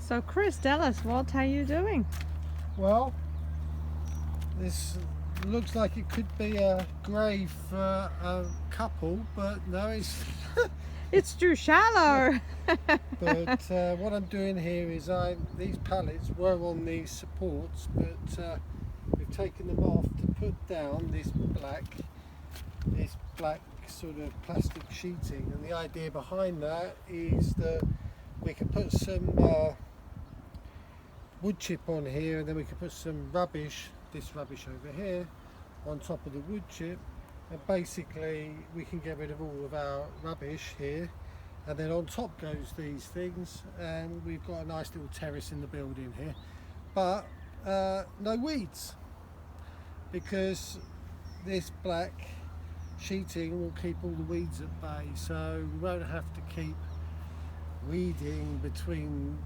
So Chris, tell us, what are you doing? Well, this looks like it could be a grave for a couple, but no, it's It's too shallow. but what I'm doing here is these pallets were on these supports, but we've taken them off to put down this black sort of plastic sheeting, and the idea behind that is that we can put some wood chip on here, and then we can put some rubbish, this rubbish over here, on top of the wood chip, and basically we can get rid of all of our rubbish here, and then on top goes these things, and we've got a nice little terrace in the building here, but no weeds, because this black sheeting will keep all the weeds at bay, so we won't have to keep weeding between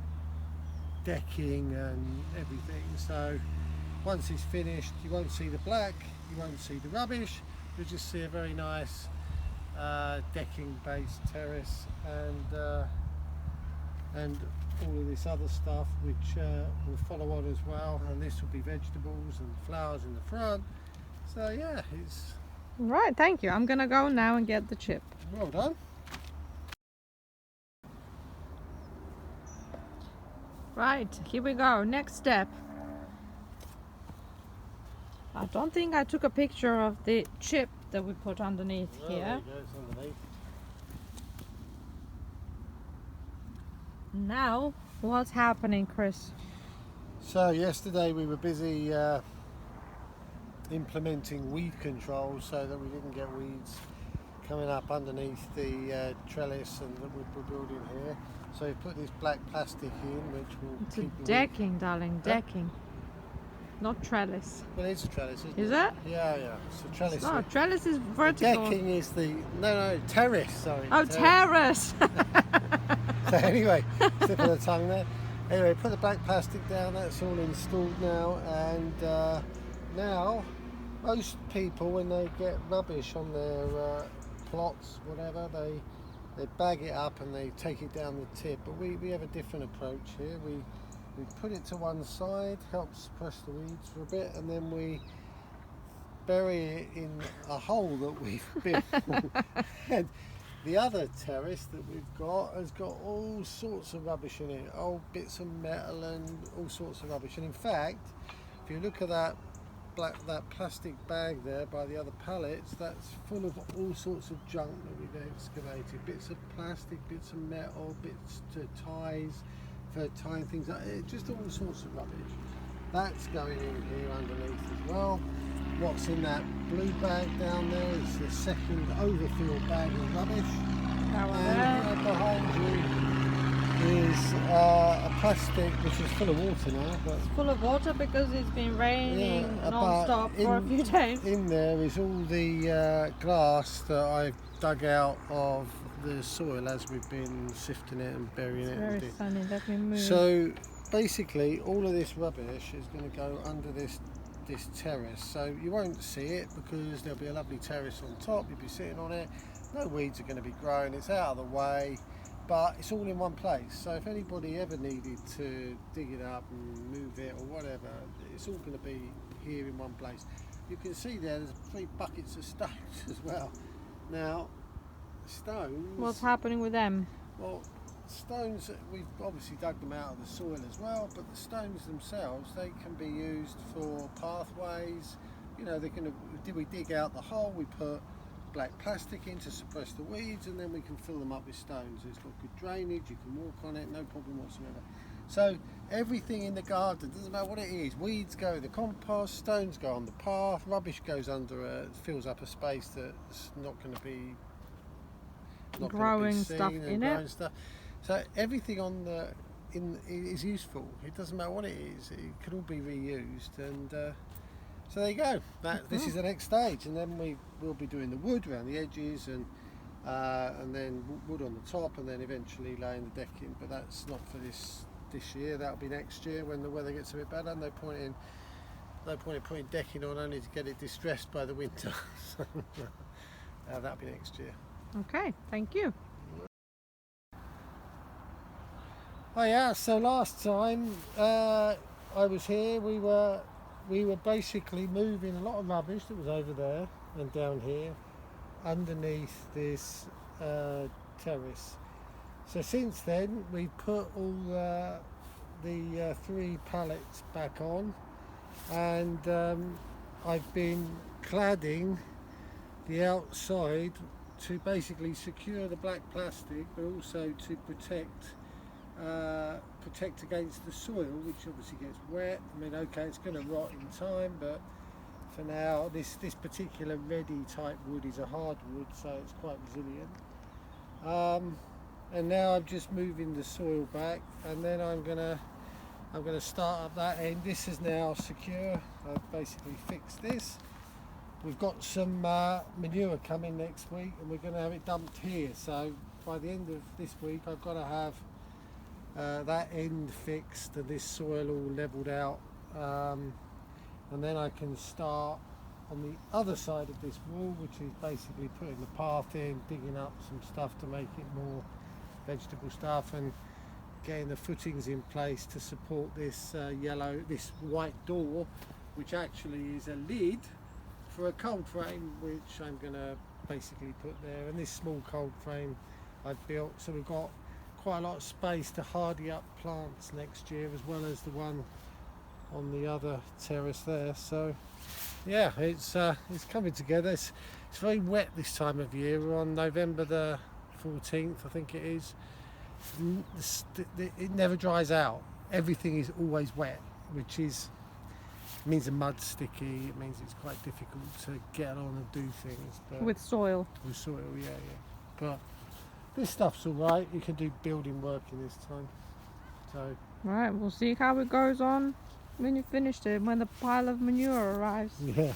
decking and everything. So once it's finished, you won't see the black, you won't see the rubbish, you'll just see a very nice decking based terrace, and all of this other stuff which will follow on as well, and this will be vegetables and flowers in the front. So yeah, it's Right, thank you. I'm gonna go now and get the chip. well done. Right, here we go. Next step. I don't think I took a picture of the chip that we put underneath Well, here. there you go, it's underneath. Now, what's happening, Chris? So yesterday we were busy implementing weed control so that we didn't get weeds coming up underneath the trellis and that we're building here. So we put this black plastic in, which will It's a keep the decking, darling, decking. Not trellis. Well, it's a trellis, isn't Is it? it? Yeah, yeah. It's a trellis. No, trellis is The vertical. decking is the no terrace. Sorry. Oh, terrace. So anyway, slip of the tongue there. Anyway, put the black plastic down. That's all installed now, and now most people, when they get rubbish on their plots, whatever, they bag it up and they take it down the tip. But we have a different approach here. We put it to one side, helps suppress the weeds for a bit, and then we bury it in a hole that we've built. And the other terrace that we've got has got all sorts of rubbish in it, old bits of metal and all sorts of rubbish. And in fact, if you look at that plastic bag there by the other pallets, that's full of all sorts of junk that we've excavated, bits of plastic, bits of metal, bits to ties for tying things up, just all sorts of rubbish. That's going in here underneath as well. What's in that blue bag down there is the second overfilled bag of rubbish, and behind you is a plastic which is full of water now, but It's full of water because it's been raining non-stop for a few days. In there is all the glass that I've dug out of the soil as we've been sifting it and burying it. Very sunny, let me move. So basically all of this rubbish is going to go under this terrace, so you won't see it because there'll be a lovely terrace on top, you'll be sitting on it, no weeds are going to be growing, it's out of the way, but it's all in one place. So if anybody ever needed to dig it up and move it or whatever, it's all going to be here in one place. You can see there's 3 buckets of stones as well. Now stones, What's happening with them? well, stones, we've obviously dug them out of the soil as well, but the stones themselves, they can be used for pathways. You know, we dig out the hole, we put black plastic in to suppress the weeds, and then we can fill them up with stones. It's got good drainage, you can walk on it, no problem whatsoever. So everything in the garden, doesn't matter what it is, weeds go in the compost, stones go on the path, rubbish goes under fills up a space that's not going to be Growing stuff in it. So everything is useful. It doesn't matter what it is. It can all be reused, and so there you go. This is the next stage, and then we'll be doing the wood around the edges, and then wood on the top, and then eventually laying the decking. But that's not for this year. That'll be next year when the weather gets a bit better. No point in putting decking on only to get it distressed by the winter. So that'll be next year. Okay, thank you. Oh yeah, so last time I was here, we were basically moving a lot of rubbish that was over there and down here underneath this terrace. So since then we put all the 3 pallets back on, and I've been cladding the outside to basically secure the black plastic, but also to protect against the soil, which obviously gets wet. I mean, okay, it's going to rot in time, but for now, this particular ready type wood is a hardwood, so it's quite resilient. And now I'm just moving the soil back, and then I'm gonna start up that end. This is now secure. I've basically fixed this. We've got some manure coming next week, and we're going to have it dumped here. So by the end of this week, I've got to have that end fixed and this soil all levelled out, and then I can start on the other side of this wall, which is basically putting the path in, digging up some stuff to make it more vegetable stuff, and getting the footings in place to support this this white door, which actually is a lid for a cold frame, which I'm going to basically put there. And this small cold frame I've built, so we've got quite a lot of space to hardy up plants next year, as well as the one on the other terrace there. So yeah, it's coming together. It's very wet this time of year. We're on November the 14th, I think it is. It never dries out. Everything is always wet, which means the mud's sticky. It means it's quite difficult to get on and do things. But With soil. with soil, yeah. But this stuff's all right. You can do building work in this time. So Right, we'll see how it goes on when you finished it, when the pile of manure arrives. yeah.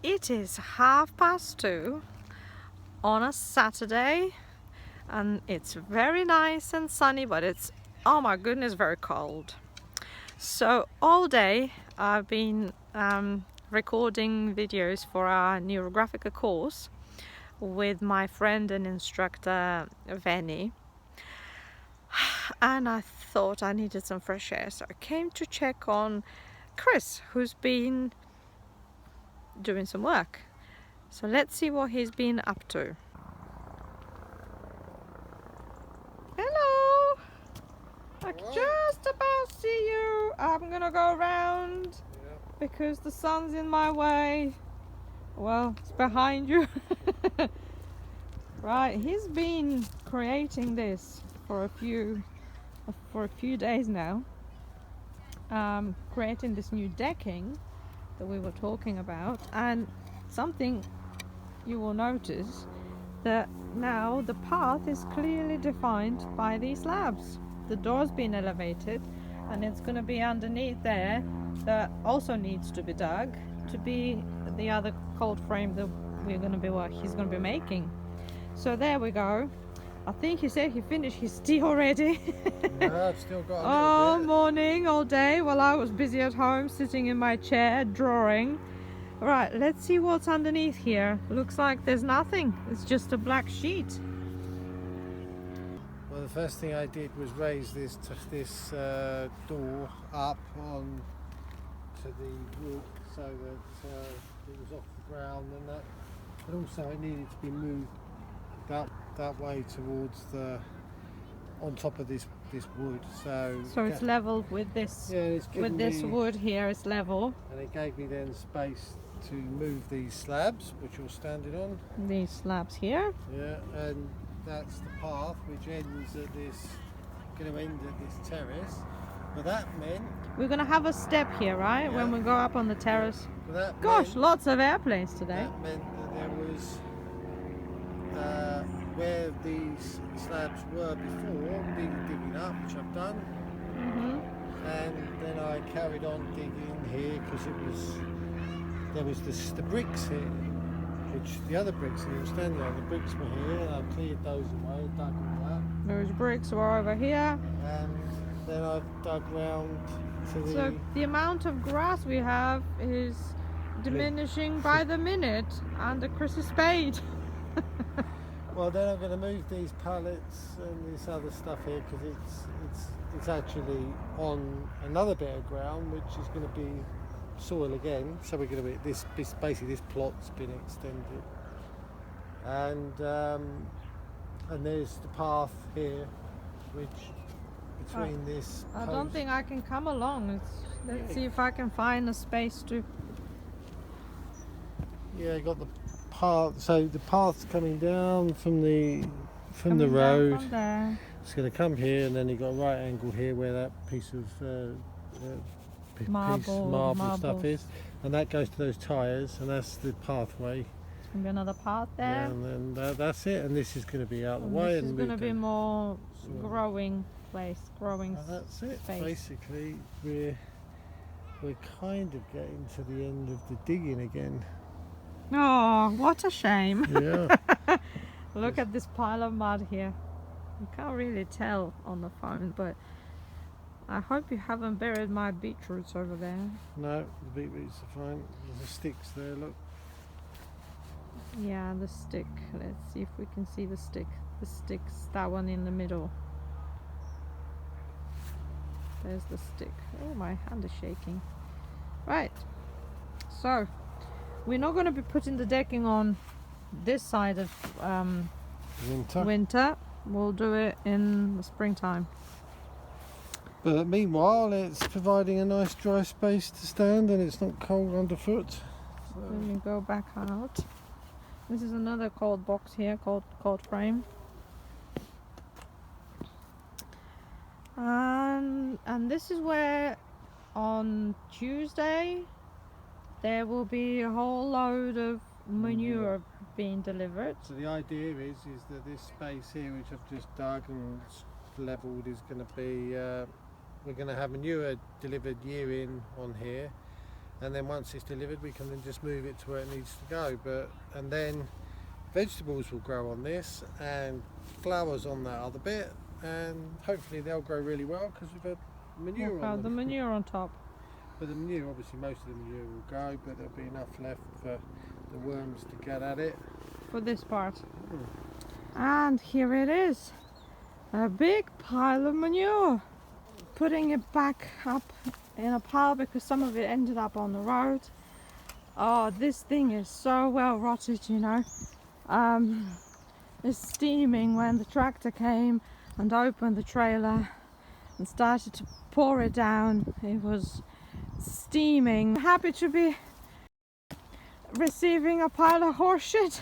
It is 2:30 on a Saturday, and it's very nice and sunny, but it's, oh my goodness, very cold. So all day I've been recording videos for our neurographica course with my friend and instructor Venny, and I thought I needed some fresh air, so I came to check on Chris, who's been doing some work. So let's see what he's been up to. Hello! I can just about see you. I'm gonna go around because the sun's in my way. Well, it's behind you. Right, he's been creating this for a few days now. Creating this new decking that we were talking about, and something you will notice that now the path is clearly defined by these slabs. The door's been elevated, and it's going to be underneath there. That also needs to be dug to be the other cold frame that he's going to be making. So there we go. I think he said he finished his tea already. No, I've still got a all little bit. morning, all day, while I was busy at home sitting in my chair drawing. Right, let's see what's underneath here. Looks like there's nothing. It's just a black sheet. Well, the first thing I did was raise this door up on to the wood, so that it was off the ground, and that. But also it needed to be moved that way towards on top of this wood. So it's leveled with this. Yeah, it's with this wood here, it's level. And it gave me then space to move these slabs, which you're standing on. These slabs here. Yeah, and that's the path which ends at this. Going to end at this terrace. But that meant we're going to have a step here, right? Yeah. When we go up on the terrace. Yeah. Gosh, lots of airplanes today. That meant that there was where these slabs were before, needed digging up, which I've done. And then I carried on digging here because there was the bricks here, which the other bricks that you were standing on, the bricks were here, and I cleared those away, dug all that. Those bricks were over here. And then I've dug round to So the amount of grass we have is diminishing by the minute under Chris's spade. Well, then I'm going to move these pallets and this other stuff here because it's actually on another bit of ground which is going to be soil again. So we're going to be this basically this plot's been extended, and there's the path here, which between this. I don't think I can come along. Let's see if I can find a space to. Yeah, got the path. So the path's coming down from the road. From there. It's going to come here, and then you got a right angle here where that piece of marble stuff is, and that goes to those tyres, and that's the pathway. There's going to be another path there. Yeah, and then that's it, and this is going to be out of the way. This is going to be more growing place, growing that's it. space. Basically, we're kind of getting to the end of the digging again. Oh, what a shame. Yeah. Look at this pile of mud here. You can't really tell on the phone, but I hope you haven't buried my beetroots over there. No, the beetroots are fine. There's the sticks there, look. Yeah, the stick. Let's see if we can see the stick. The stick's that one in the middle. There's the stick. Oh, my hand is shaking. Right. So, we're not going to be putting the decking on this side of winter. We'll do it in the springtime. But meanwhile, it's providing a nice dry space to stand, and it's not cold underfoot. So. Let me go back out. This is another cold box here, cold frame. And this is where on Tuesday there will be a whole load of manure being delivered. So the idea is that this space here, which I've just dug and levelled, is going to be we're going to have manure delivered year in on here, and then once it's delivered we can then just move it to where it needs to go. And then vegetables will grow on this and flowers on that other bit, and hopefully they'll grow really well because we've got manure on them. The manure on top. But the manure, obviously most of the manure will go, but there'll be enough left for the worms to get at it. For this part. And here it is. A big pile of manure. Putting it back up in a pile because some of it ended up on the road. Oh, this thing is so well rotted, you know. It's steaming when the tractor came and opened the trailer and started to pour it down. It was steaming. Happy to be receiving a pile of horse shit.